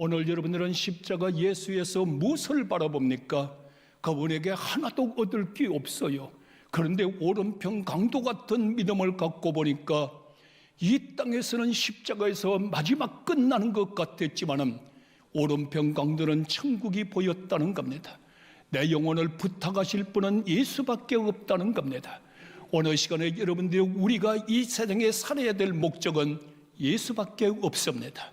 오늘 여러분들은 십자가 예수에서 무엇을 바라봅니까? 그분에게 하나도 얻을 게 없어요. 그런데 오른편 강도 같은 믿음을 갖고 보니까 이 땅에서는 십자가에서 마지막 끝나는 것 같았지만은 오른편 강도는 천국이 보였다는 겁니다. 내 영혼을 부탁하실 분은 예수밖에 없다는 겁니다. 오늘 시간에 여러분들이 우리가 이 세상에 살아야 될 목적은 예수밖에 없습니다.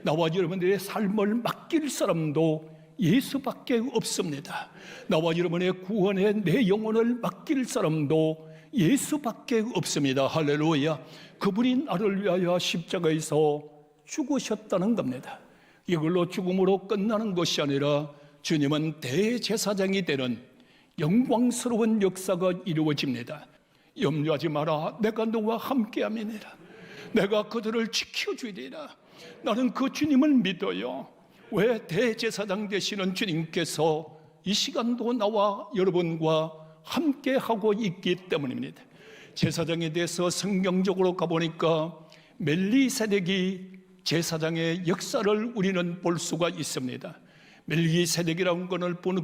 나와 여러분들의 삶을 맡길 사람도 예수밖에 없습니다. 나와 여러분의 구원에 내 영혼을 맡길 사람도 예수밖에 없습니다. 할렐루야. 그분이 나를 위하여 십자가에서 죽으셨다는 겁니다. 이걸로 죽음으로 끝나는 것이 아니라 주님은 대제사장이 되는 영광스러운 역사가 이루어집니다. 염려하지 마라. 내가 너와 함께함이니라. 내가 그들을 지켜주리라. 나는 그 주님을 믿어요. 왜? 대제사장 되시는 주님께서 이 시간도 나와 여러분과 함께하고 있기 때문입니다. 제사장에 대해서 성경적으로 가보니까 멜리세덱이 제사장의 역사를 우리는 볼 수가 있습니다. 멜기세덱이라는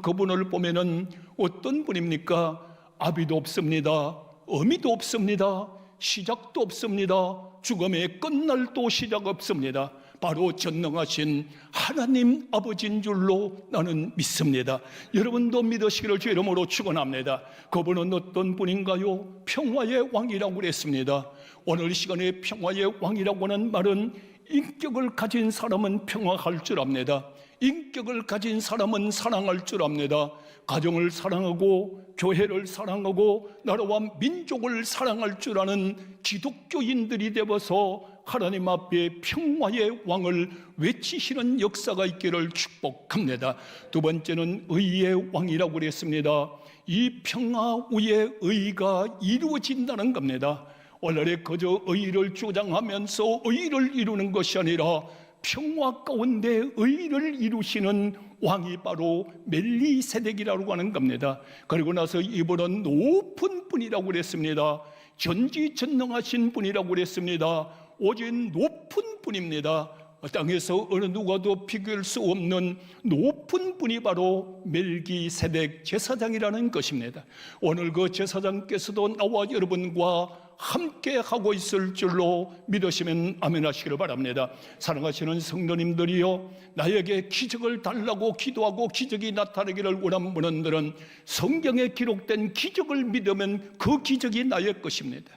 그분을 보면은 어떤 분입니까? 아비도 없습니다. 어미도 없습니다. 시작도 없습니다. 죽음의 끝날도 시작 없습니다. 바로 전능하신 하나님 아버지인 줄로 나는 믿습니다. 여러분도 믿으시기를 주 이름으로 축원합니다. 그분은 어떤 분인가요? 평화의 왕이라고 그랬습니다. 오늘 이 시간에 평화의 왕이라고 하는 말은 인격을 가진 사람은 평화할 줄 압니다. 인격을 가진 사람은 사랑할 줄 압니다. 가정을 사랑하고 교회를 사랑하고 나라와 민족을 사랑할 줄 아는 기독교인들이 되어서 하나님 앞에 평화의 왕을 외치시는 역사가 있기를 축복합니다. 두 번째는 의의 왕이라고 그랬습니다. 이 평화 위에 의가 이루어진다는 겁니다. 원래 그저 의를 주장하면서 의를 이루는 것이 아니라 평화 가운데 의를 이루시는 왕이 바로 멜리세덱이라고 하는 겁니다. 그리고 나서 이분은 높은 분이라고 그랬습니다. 전지전능하신 분이라고 그랬습니다. 오직 높은 분입니다. 땅에서 어느 누가도 비교할 수 없는 높은 분이 바로 멜기세덱 제사장이라는 것입니다. 오늘 그 제사장께서도 나와 여러분과 함께 하고 있을 줄로 믿으시면 아멘 하시기를 바랍니다. 사랑하시는 성도님들이요, 나에게 기적을 달라고 기도하고 기적이 나타나기를 원하는 분들은 성경에 기록된 기적을 믿으면 그 기적이 나의 것입니다.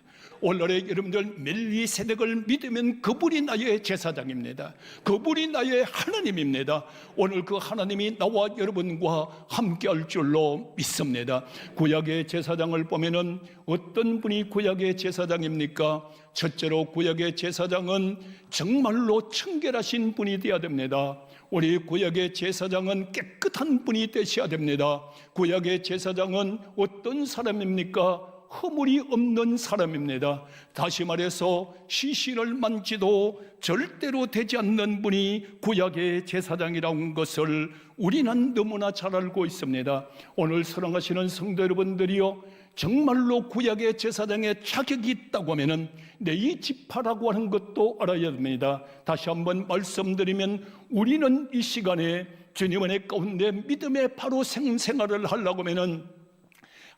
오늘의 여러분들 멜리세덱을 믿으면 그분이 나의 제사장입니다. 그분이 나의 하나님입니다. 오늘 그 하나님이 나와 여러분과 함께할 줄로 믿습니다. 구약의 제사장을 보면은 어떤 분이 구약의 제사장입니까? 첫째로 구약의 제사장은 정말로 청결하신 분이 되어야 됩니다. 우리 구약의 제사장은 깨끗한 분이 되셔야 됩니다. 구약의 제사장은 어떤 사람입니까? 허물이 없는 사람입니다. 다시 말해서 시신을 만지도 절대로 되지 않는 분이 구약의 제사장이라는 것을 우리는 너무나 잘 알고 있습니다. 오늘 사랑하시는 성도 여러분들이요, 정말로 구약의 제사장의 자격이 있다고 하면은 이 지파라고 하는 것도 알아야 됩니다. 다시 한번 말씀드리면 우리는 이 시간에 주님 안에 가운데 믿음의 바로 생활을 하려고 하면은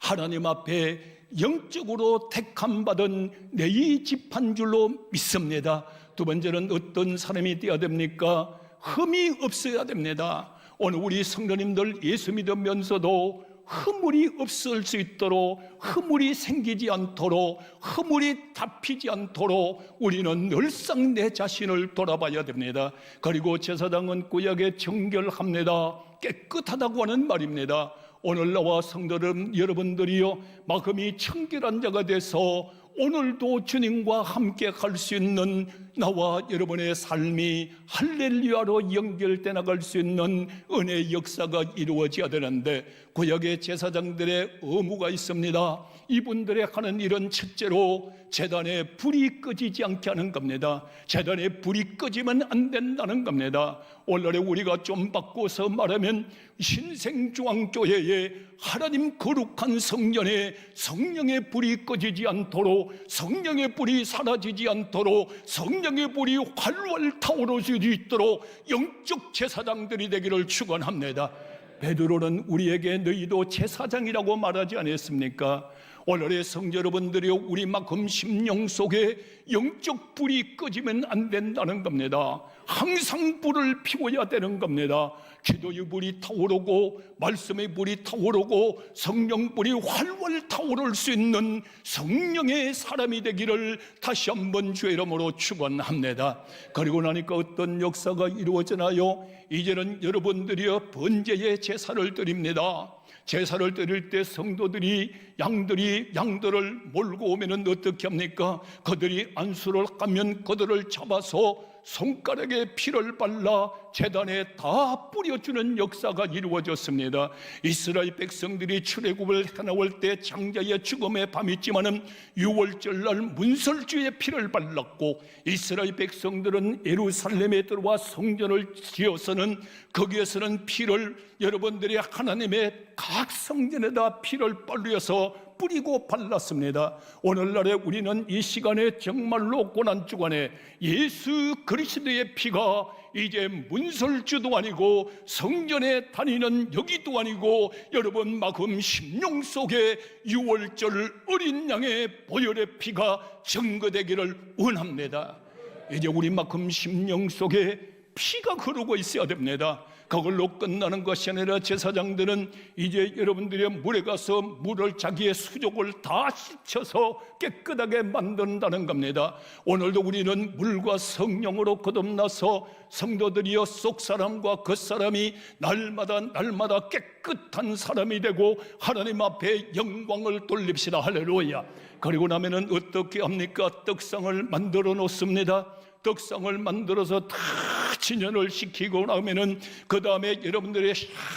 하나님 앞에 영적으로 택함받은 내 집한 줄로 믿습니다. 두 번째는 어떤 사람이 되어야 됩니까? 흠이 없어야 됩니다. 오늘 우리 성도님들 예수 믿으면서도 허물이 없을 수 있도록, 허물이 생기지 않도록, 허물이 잡히지 않도록 우리는 늘상 내 자신을 돌아봐야 됩니다. 그리고 제사장은 구약에 정결합니다. 깨끗하다고 하는 말입니다. 오늘 나와 성도들 여러분들이요, 마음이 청결한 자가 돼서 오늘도 주님과 함께 갈 수 있는 나와 여러분의 삶이 할렐루야로 연결돼 나갈 수 있는 은혜의 역사가 이루어져야 되는데 구약의 제사장들의 의무가 있습니다. 이분들의 하는 일은 첫째로 제단에 불이 꺼지지 않게 하는 겁니다. 제단에 불이 꺼지면 안 된다는 겁니다. 오늘날에 우리가 좀 바꿔서 말하면 신생중앙교회에 하나님 거룩한 성전에 성령의 불이 꺼지지 않도록, 성령의 불이 사라지지 않도록, 성령의 불이 활활 타오를 수 있도록 영적 제사장들이 되기를 축원합니다. 베드로는 우리에게 너희도 제사장이라고 말하지 않았습니까? 오늘의 성도 여러분들이 우리만큼 심령 속에 영적 불이 꺼지면 안 된다는 겁니다. 항상 불을 피워야 되는 겁니다. 기도의 불이 타오르고 말씀의 불이 타오르고 성령 불이 활활 타오를 수 있는 성령의 사람이 되기를 다시 한번 주의 이름으로 축원합니다. 그리고 나니까 어떤 역사가 이루어지나요? 이제는 여러분들이여 번제의 제사를 드립니다. 제사를 드릴 때 성도들이 양들을 몰고 오면은 어떻게 합니까? 그들이 안수를 까면 그들을 잡아서 손가락에 피를 발라 제단에 다 뿌려주는 역사가 이루어졌습니다. 이스라엘 백성들이 출애굽을 해나올 때 장자의 죽음의 밤이지만은 유월절날 문설주에 피를 발랐고, 이스라엘 백성들은 예루살렘에 들어와 성전을 지어서는 거기에서는 피를 여러분들이 하나님의 각 성전에다 피를 뿌리고 발랐습니다. 오늘날에 우리는 이 시간에 정말로 고난주간에 예수 그리스도의 피가 이제 문설주도 아니고 성전에 다니는 여기도 아니고 여러분 마음 심령 속에 유월절 어린 양의 보혈의 피가 증거되기를 원합니다. 이제 우리 마음 심령 속에 피가 흐르고 있어야 됩니다. 그걸로 끝나는 것이 아니라 제사장들은 이제 여러분들의 물에 가서 물을 자기의 수족을 다 씻혀서 깨끗하게 만든다는 겁니다. 오늘도 우리는 물과 성령으로 거듭나서 성도들이여 속사람과 겉사람이 날마다 깨끗한 사람이 되고 하나님 앞에 영광을 돌립시다. 할렐루야. 그리고 나면은 어떻게 합니까? 떡상을 만들어 놓습니다. 떡상을 만들어서 다 진연을 시키고 나면은 그 다음에 여러분들의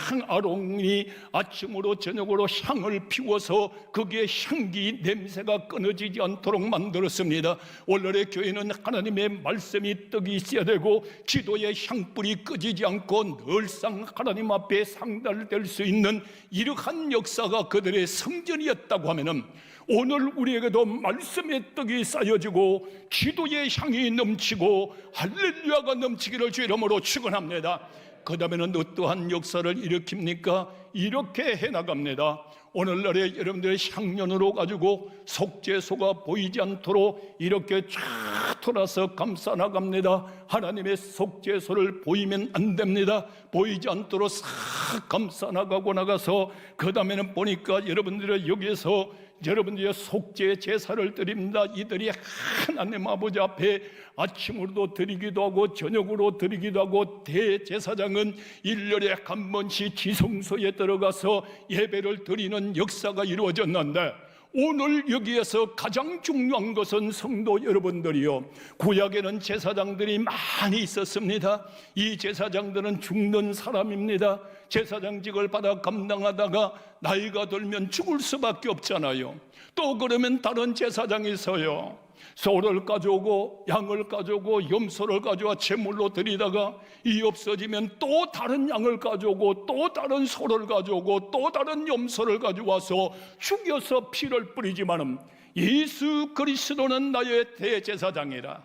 향 아롱이 아침으로 저녁으로 향을 피워서 거기에 향기 냄새가 끊어지지 않도록 만들었습니다. 오늘의 교회는 하나님의 말씀이 떡이 있어야 되고 기도의 향불이 꺼지지 않고 늘상 하나님 앞에 상달될 수 있는 이러한 역사가 그들의 성전이었다고 하면은 오늘 우리에게도 말씀의 떡이 쌓여지고 기도의 향이 넘치고 할렐루야가 넘치기를 주의 이름으로 축원합니다. 그 다음에는 어떠한 역사를 일으킵니까? 이렇게 해나갑니다. 오늘날에 여러분들의 향년으로 가지고 속죄소가 보이지 않도록 이렇게 쫙 돌아서 감싸 나갑니다. 하나님의 속죄소를 보이면 안 됩니다. 보이지 않도록 싹 감싸 나가고 나가서 그 다음에는 보니까 여러분들의 여기에서 여러분들의 속죄 제사를 드립니다. 이들이 하나님 아버지 앞에 아침으로도 드리기도 하고 저녁으로 드리기도 하고, 대제사장은 1년에 한 번씩 지성소에 들어가서 예배를 드리는 역사가 이루어졌는데, 오늘 여기에서 가장 중요한 것은 성도 여러분들이요, 구약에는 제사장들이 많이 있었습니다. 이 제사장들은 죽는 사람입니다. 제사장직을 받아 감당하다가 나이가 들면 죽을 수밖에 없잖아요. 또 그러면 다른 제사장이 있어요. 소를 가져오고 양을 가져오고 염소를 가져와 제물로 드리다가 이 없어지면 또 다른 양을 가져오고 또 다른 소를 가져오고 또 다른 염소를 가져와서 죽여서 피를 뿌리지만은 예수 그리스도는 나의 대제사장이라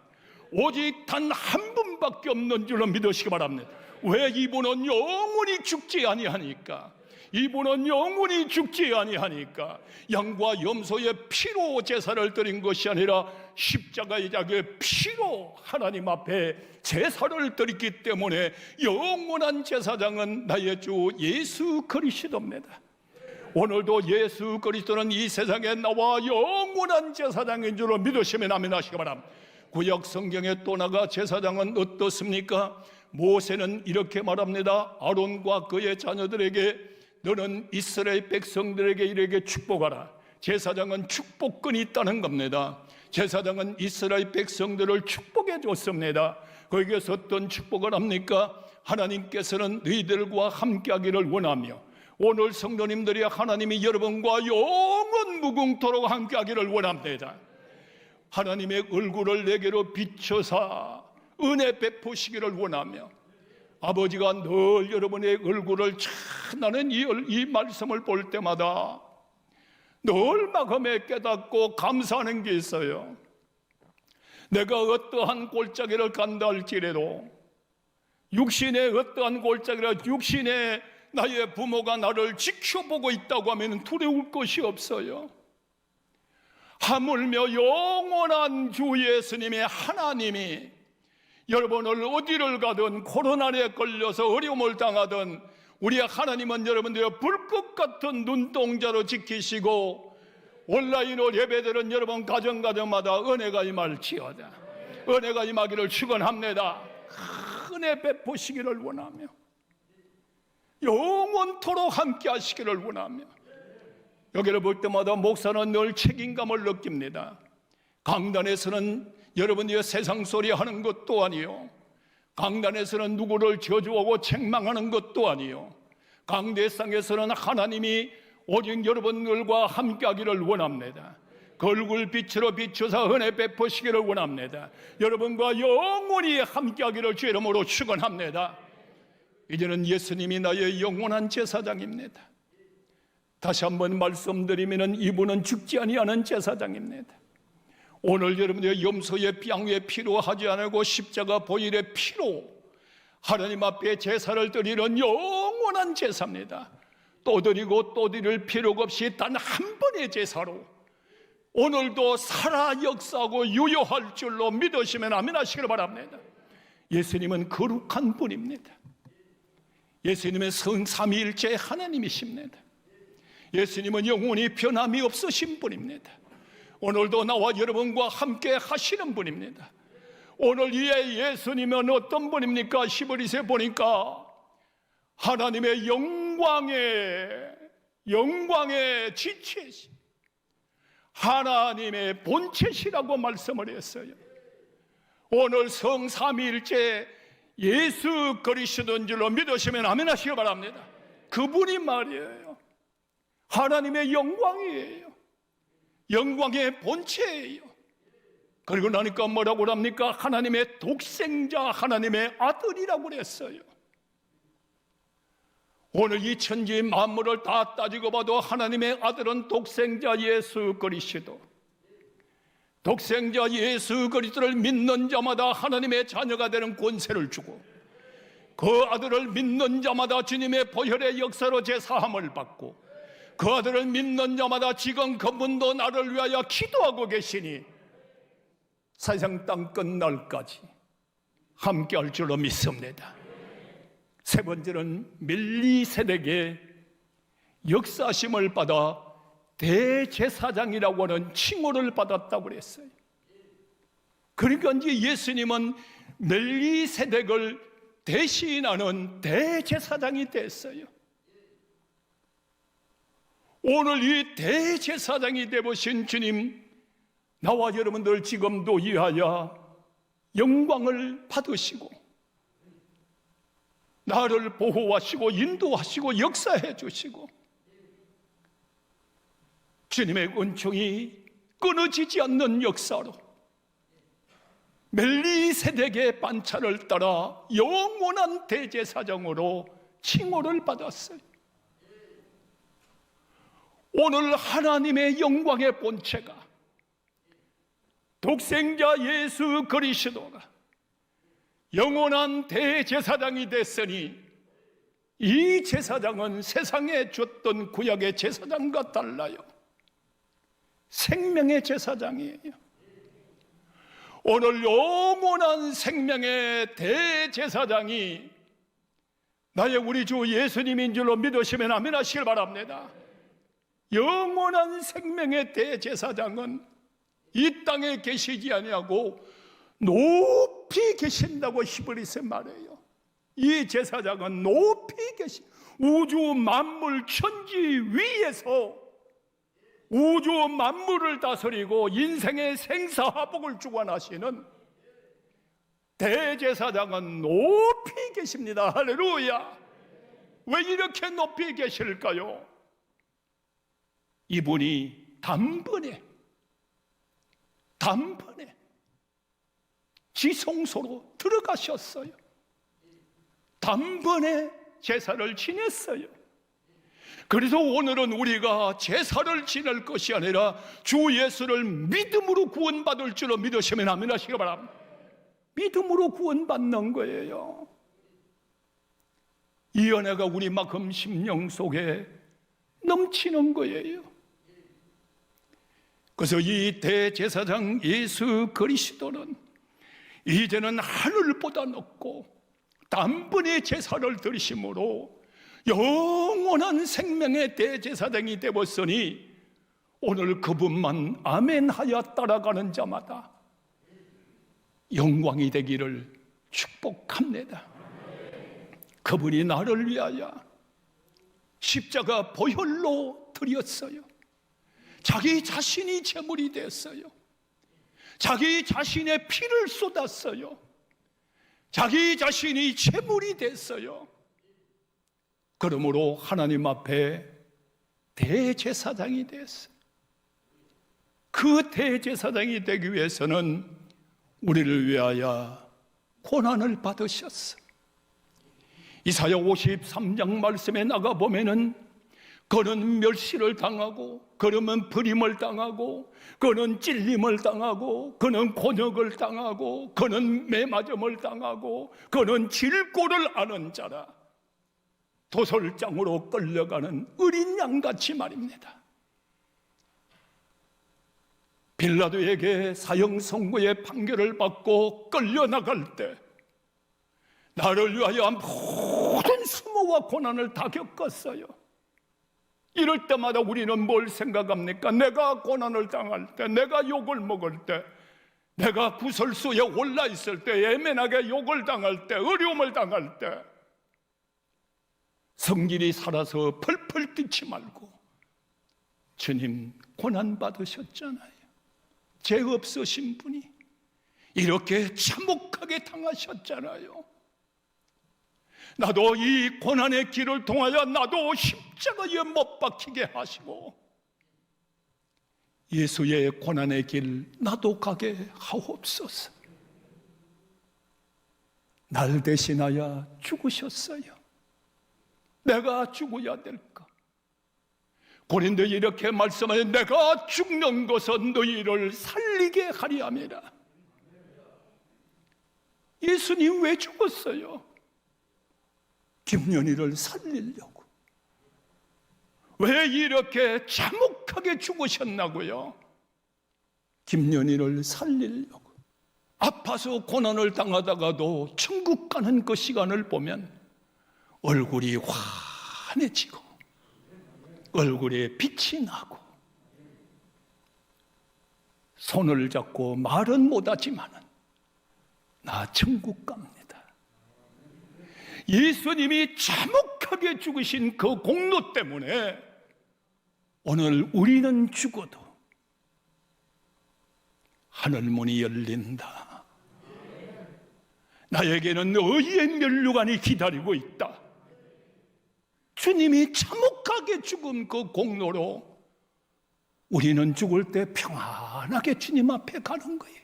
오직 단 한 분밖에 없는 줄로 믿으시기 바랍니다. 왜? 이분은 영원히 죽지 아니하니까. 이분은 영원히 죽지 아니하니까. 양과 염소의 피로 제사를 드린 것이 아니라 십자가의 자기의 피로 하나님 앞에 제사를 드렸기 때문에 영원한 제사장은 나의 주 예수 그리스도입니다. 오늘도 예수 그리스도는 이 세상에 나와 영원한 제사장인 줄로 믿으시면 아멘 하시기 바랍니다. 구약 성경에 또 나가 제사장은 어떻습니까? 모세는 이렇게 말합니다. 아론과 그의 자녀들에게 너는 이스라엘 백성들에게 이렇게 축복하라. 제사장은 축복권이 있다는 겁니다. 제사장은 이스라엘 백성들을 축복해 줬습니다. 거기에서 어떤 축복을 합니까? 하나님께서는 너희들과 함께하기를 원하며, 오늘 성도님들이 하나님이 여러분과 영원 무궁토록 함께하기를 원합니다. 하나님의 얼굴을 내게로 비춰사 은혜 베푸시기를 원하며, 아버지가 늘 여러분의 얼굴을 나는 이 말씀을 볼 때마다 늘 마음에 깨닫고 감사하는 게 있어요. 내가 어떠한 골짜기를 간다 할지라도, 육신의 어떠한 골짜기라 육신의 나의 부모가 나를 지켜보고 있다고 하면 두려울 것이 없어요. 하물며 영원한 주 예수님의 하나님이 여러분을 어디를 가든 코로나에 걸려서 어려움을 당하든 우리 하나님은 여러분들의 불꽃 같은 눈동자로 지키시고 온라인으로 예배드린 여러분 가정마다 은혜가 임할지어다. 은혜가 임하기를 축원합니다. 은혜 베푸시기를 원하며 영원토록 함께 하시기를 원하며, 여기를 볼 때마다 목사는 늘 책임감을 느낍니다. 강단에서는 여러분들이 세상 소리 하는 것도 아니요, 강단에서는 누구를 저주하고 책망하는 것도 아니요, 강대상에서는 하나님이 오직 여러분들과 함께 하기를 원합니다. 그 얼굴 빛으로 비추사 은혜 베푸시기를 원합니다. 여러분과 영원히 함께 하기를 주 이름으로 축원합니다. 이제는 예수님이 나의 영원한 제사장입니다. 다시 한번 말씀드리면 이분은 죽지 아니하는 제사장입니다. 오늘 여러분들의 염소의 양의 피로 하지 않고 십자가 보혈의 피로 하나님 앞에 제사를 드리는 영원한 제사입니다. 또 드리고 또 드릴 필요가 없이 단 한 번의 제사로 오늘도 살아 역사하고 유효할 줄로 믿으시면 아멘 하시기를 바랍니다. 예수님은 거룩한 분입니다. 예수님은 성삼위일체 하나님이십니다. 예수님은 영원히 변함이 없으신 분입니다. 오늘도 나와 여러분과 함께 하시는 분입니다. 오늘 이 예수님은 어떤 분입니까? 히브리서에 보니까 하나님의 영광의 지체시, 하나님의 본체시라고 말씀을 했어요. 오늘 성삼위일체 예수 그리스도인 줄로 믿으시면 아멘 하시기 바랍니다. 그분이 말이에요. 하나님의 영광이에요. 영광의 본체예요. 그리고 나니까 뭐라고 합니까? 하나님의 독생자, 하나님의 아들이라고 그랬어요. 오늘 이 천지 만물을 다 따지고 봐도 하나님의 아들은 독생자 예수 그리스도, 독생자 예수 그리스도를 믿는 자마다 하나님의 자녀가 되는 권세를 주고, 그 아들을 믿는 자마다 주님의 보혈의 역사로 제사함을 받고, 그 아들을 믿는 자마다 지금 그분도 나를 위하여 기도하고 계시니 세상 땅 끝날까지 함께 할 줄로 믿습니다. 세 번째는 멜리세덱의 역사심을 받아 대제사장이라고 하는 칭호를 받았다고 그랬어요. 그러니까 이제 예수님은 멜리세덱을 대신하는 대제사장이 됐어요. 오늘 이 대제사장이 되보신 주님, 나와 여러분들 지금도 위하여 영광을 받으시고 나를 보호하시고 인도하시고 역사해 주시고 주님의 은총이 끊어지지 않는 역사로 멜리세덱의 반차를 따라 영원한 대제사장으로 칭호를 받았어요. 오늘 하나님의 영광의 본체가 독생자 예수 그리스도가 영원한 대제사장이 됐으니 이 제사장은 세상에 줬던 구약의 제사장과 달라요. 생명의 제사장이에요. 오늘 영원한 생명의 대제사장이 나의 우리 주 예수님인 줄로 믿으시면 아멘 하시길 바랍니다. 영원한 생명의 대제사장은 이 땅에 계시지 아니하고 높이 계신다고 히브리서 말해요. 이 제사장은 높이 계신 우주 만물 천지 위에서 우주 만물을 다스리고 인생의 생사화복을 주관하시는 대제사장은 높이 계십니다. 할렐루야. 왜 이렇게 높이 계실까요? 이분이 단번에 지성소로 들어가셨어요. 단번에 제사를 지냈어요. 그래서 오늘은 우리가 제사를 지낼 것이 아니라 주 예수를 믿음으로 구원받을 줄로 믿으시면 아멘 하시기 바랍니다. 믿음으로 구원받는 거예요. 이 은혜가 우리만큼 심령 속에 넘치는 거예요. 그래서 이 대제사장 예수 그리스도는 이제는 하늘보다 높고 단번에 제사를 드리심으로 영원한 생명의 대제사장이 되었으니 오늘 그분만 아멘하여 따라가는 자마다 영광이 되기를 축복합니다. 그분이 나를 위하여 십자가 보혈로 드렸어요. 자기 자신이 제물이 됐어요. 자기 자신의 피를 쏟았어요. 자기 자신이 제물이 됐어요. 그러므로 하나님 앞에 대제사장이 됐어요. 그 대제사장이 되기 위해서는 우리를 위하여 고난을 받으셨어요. 이사야 53장 말씀에 나가보면은 그는 멸시를 당하고, 그는 버림을 당하고, 그는 찔림을 당하고, 그는 곤욕을 당하고, 그는 매맞음을 당하고, 그는 질고를 아는 자라. 도솔장으로 끌려가는 어린 양같이 말입니다. 빌라도에게 사형 선고의 판결을 받고 끌려나갈 때 나를 위하여 모든 수모와 고난을 다 겪었어요. 이럴 때마다 우리는 뭘 생각합니까? 내가 고난을 당할 때, 내가 욕을 먹을 때, 내가 구설수에 올라 있을 때, 예민하게 욕을 당할 때, 어려움을 당할 때 성질이 살아서 펄펄 뛰지 말고 주님 고난 받으셨잖아요. 죄 없으신 분이 이렇게 참혹하게 당하셨잖아요. 나도 이 고난의 길을 통하여 나도 십자가에 못 박히게 하시고 예수의 고난의 길 나도 가게 하옵소서. 날 대신하여 죽으셨어요. 내가 죽어야 될까? 고린도에 이렇게 말씀하여 내가 죽는 것은 너희를 살리게 하리 함이라. 예수님 왜 죽었어요? 김연희를 살리려고. 왜 이렇게 참혹하게 죽으셨나고요? 김연희를 살리려고. 아파서 고난을 당하다가도 천국 가는 그 시간을 보면 얼굴이 환해지고 얼굴에 빛이 나고 손을 잡고 말은 못하지만은 나 천국 갑니다. 예수님이 참혹하게 죽으신 그 공로 때문에 오늘 우리는 죽어도 하늘문이 열린다. 나에게는 너희의 면류관이 기다리고 있다. 주님이 참혹하게 죽은 그 공로로 우리는 죽을 때 평안하게 주님 앞에 가는 거예요.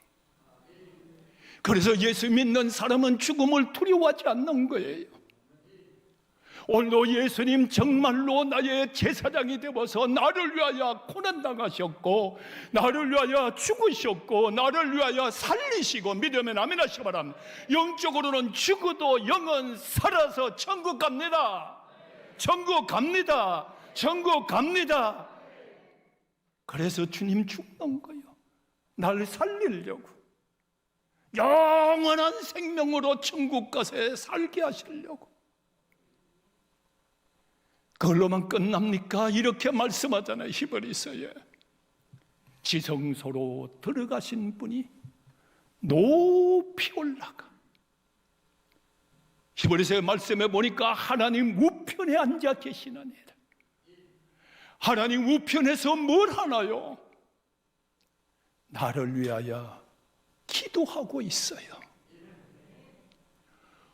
그래서 예수 믿는 사람은 죽음을 두려워하지 않는 거예요. 오늘도 예수님 정말로 나의 제사장이 되어서 나를 위하여 고난당하셨고 나를 위하여 죽으셨고 나를 위하여 살리시고 믿으면 아멘 하시기 바랍니다. 영적으로는 죽어도 영은 살아서 천국 갑니다. 천국 갑니다. 천국 갑니다. 그래서 주님 죽는 거예요. 날 살리려고. 영원한 생명으로 천국 가서 살게 하시려고. 그걸로만 끝납니까? 이렇게 말씀하잖아요. 히브리서에 지성소로 들어가신 분이 높이 올라가. 히브리서의 말씀에 보니까 하나님 우편에 앉아 계시는 애들. 하나님 우편에서 뭘 하나요? 나를 위하여 기도하고 있어요.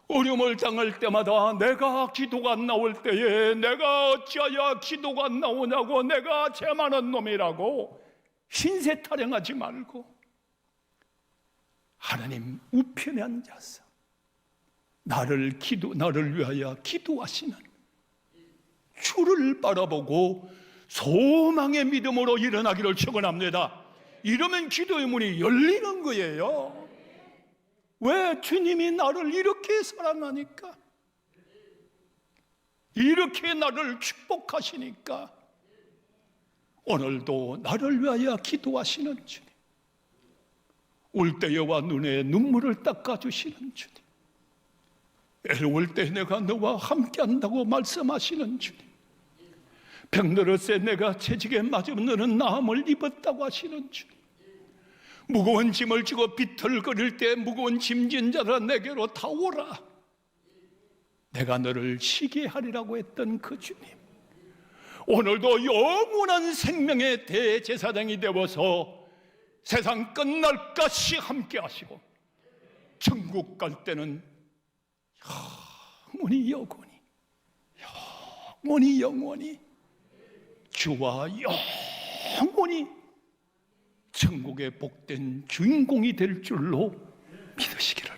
어려움을 당할 때마다 내가 기도가 안 나올 때에 내가 어찌하여 기도가 안 나오냐고, 내가 죄 많은 놈이라고 신세 타령하지 말고 하나님 우편에 앉아서 나를 위하여 기도하시는 주를 바라보고 소망의 믿음으로 일어나기를 축원합니다. 이러면 기도의 문이 열리는 거예요. 왜? 주님이 나를 이렇게 사랑하니까, 이렇게 나를 축복하시니까. 오늘도 나를 위하여 기도하시는 주님, 울 때와 눈에 눈물을 닦아주시는 주님, 애로울 때 내가 너와 함께한다고 말씀하시는 주님, 병들었을 때 내가 채찍에 맞으면 너는 나음을 입었다고 하시는 주님, 무거운 짐을 지고 비틀거릴 때 무거운 짐진 자라 내게로 다 오라, 내가 너를 쉬게 하리라고 했던 그 주님, 오늘도 영원한 생명의 대제사장이 되어서 세상 끝날까지 함께 하시고 천국 갈 때는 영원히 주와 영원히 천국의 복된 주인공이 될 줄로 믿으시기를